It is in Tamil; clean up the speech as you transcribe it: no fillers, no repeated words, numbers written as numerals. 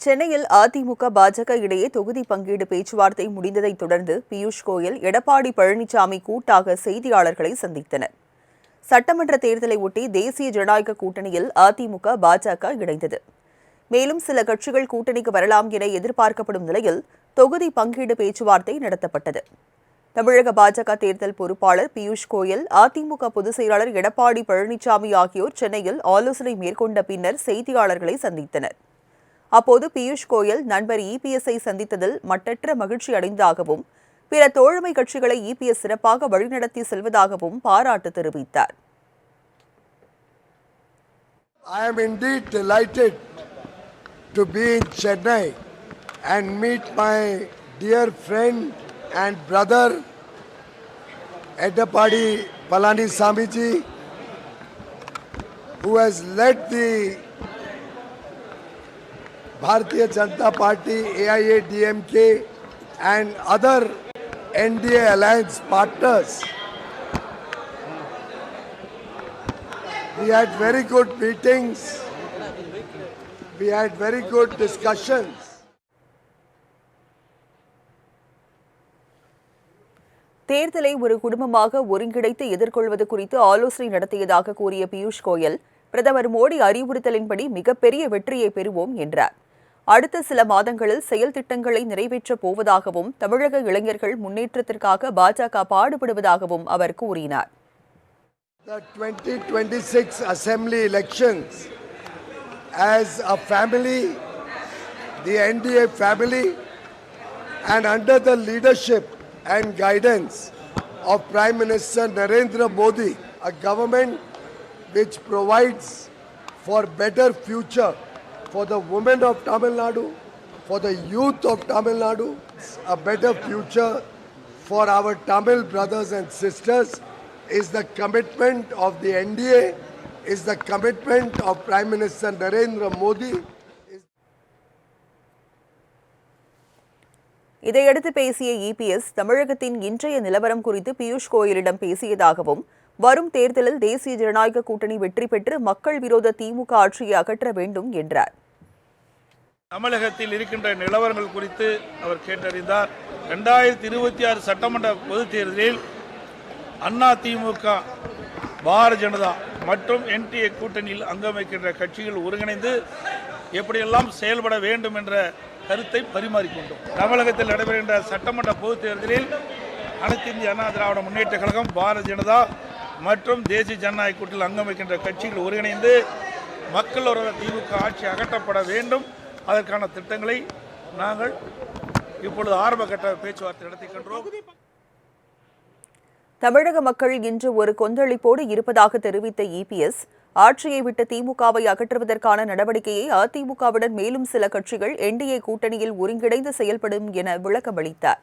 சென்னையில் அதிமுக பாஜக இடையே தொகுதி பங்கீடு பேச்சுவார்த்தை முடிந்ததைத் தொடர்ந்து பியூஷ் கோயல் எடப்பாடி பழனிசாமி கூட்டாக செய்தியாளர்களை சந்தித்தனர். சட்டமன்ற தேர்தலை ஒட்டி தேசிய ஜனநாயக கூட்டணியில் அதிமுக பாஜக இணைந்தது. மேலும் சில கட்சிகள் கூட்டணிக்கு வரலாம் என எதிர்பார்க்கப்படும் நிலையில் தொகுதி பங்கீடு பேச்சுவார்த்தை நடத்தப்பட்டது. தமிழக பாஜக தேர்தல் பொறுப்பாளர் பியூஷ் கோயல், அதிமுக பொதுச் செயலாளர் எடப்பாடி பழனிசாமி ஆகியோர் சென்னையில் ஆலோசனை மேற்கொண்ட பின்னர் செய்தியாளர்களை சந்தித்தனர். அப்போது பியூஷ் கோயல் நண்பர் இபிஎஸ்ஐ சந்தித்ததில் மட்டற்ற மகிழ்ச்சி அடைந்ததாகவும் பிற தோழமை கட்சிகளை இபிஎஸ் சிறப்பாக வழிநடத்தி செல்வதாகவும் பாராட்டு தெரிவித்தார். I am indeed delighted to be in Chennai and meet my dear friend and brother Edappadi Palanisamy ji, who has led the Bharatiya Janata Party, AIADMK and other NDA alliance partners. We had very good meetings. We had very good discussions. தேர்தலை ஒரு குடும்பமாக ஒருங்கிணைத்து எதிர்கொள்வது குறித்து ஆலோசனை நடத்தியதாக கூறிய பியூஷ் கோயல், பிரதமர் மோடி அறிவுறுத்தலின்படி மிகப்பெரிய வெற்றியை பெறுவோம் என்றார். அடுத்த சில மாதங்களில் செயல் திட்டங்களை நிறைவேற்றப் போவதாகவும் தமிழக இளைஞர்கள் முன்னேற்றத்திற்காக பாஜக பாடுபடுவதாகவும் அவர் கூறினார். The 2026 assembly elections, as a family, the NDA family, and under the leadership and guidance of Prime Minister Narendra Modi, a government which provides for better future for the women of Tamil Nadu, for the youth of Tamil Nadu, a better future for our Tamil brothers and sisters, is the commitment of the NDA, is the commitment of Prime Minister Narendra Modi. இதையடுத்து பேசிய இபிஎஸ், தமிழகத்தின் இன்றைய நிலவரம் குறித்து பியூஷ் கோயலிடம் பேசியதாகவும், வரும் தேர்தலில் தேசிய ஜனநாயக கூட்டணி வெற்றி பெற்று மக்கள் விரோத திமுக ஆட்சியை அகற்ற வேண்டும் என்றார். தமிழகத்தில் இருக்கின்ற நிலவரங்கள் குறித்து அவர் கேட்டறிந்தார். 2026 சட்டமன்ற பொதுத் தேர்தலில் அதிமுக, பாரதிய ஜனதா மற்றும் என்டிஏ கூட்டணியில் அங்கம் வைக்கின்ற கட்சிகள் ஒருங்கிணைந்து எப்படியெல்லாம் செயல்பட வேண்டும் என்ற கருத்தை பரிமாறிக்கொண்டோம். தமிழகத்தில் நடைபெறுகின்ற சட்டமன்ற பொதுத் தேர்தலில் அனைத்து இந்திய அண்ணா திராவிட முன்னேற்ற கழகம், பாரதிய ஜனதா மற்றும் தேசிய ஜனநாயக கூட்டணியில் அங்கம் வைக்கின்ற கட்சிகள் ஒருங்கிணைந்து மக்கள் விரோத திமுக ஆட்சி அகற்றப்பட வேண்டும். அதற்கான திட்டங்களை நாங்கள் இப்பொழுது ஆரம்ப கட்ட பேச்சுவார்த்தை நடத்திக்கின்றோம். தமிழக மக்கள் இன்று ஒரு கொந்தளிப்போடு இருப்பதாக தெரிவித்த இபிஎஸ், ஆட்சியை விட்ட திமுகவை அகற்றுவதற்கான நடவடிக்கையை அதிமுகவுடன் மேலும் சில கட்சிகள் என்டிஏ கூட்டணியில் ஒருங்கிணைந்து செயல்படும் என விளக்கமளித்தார்.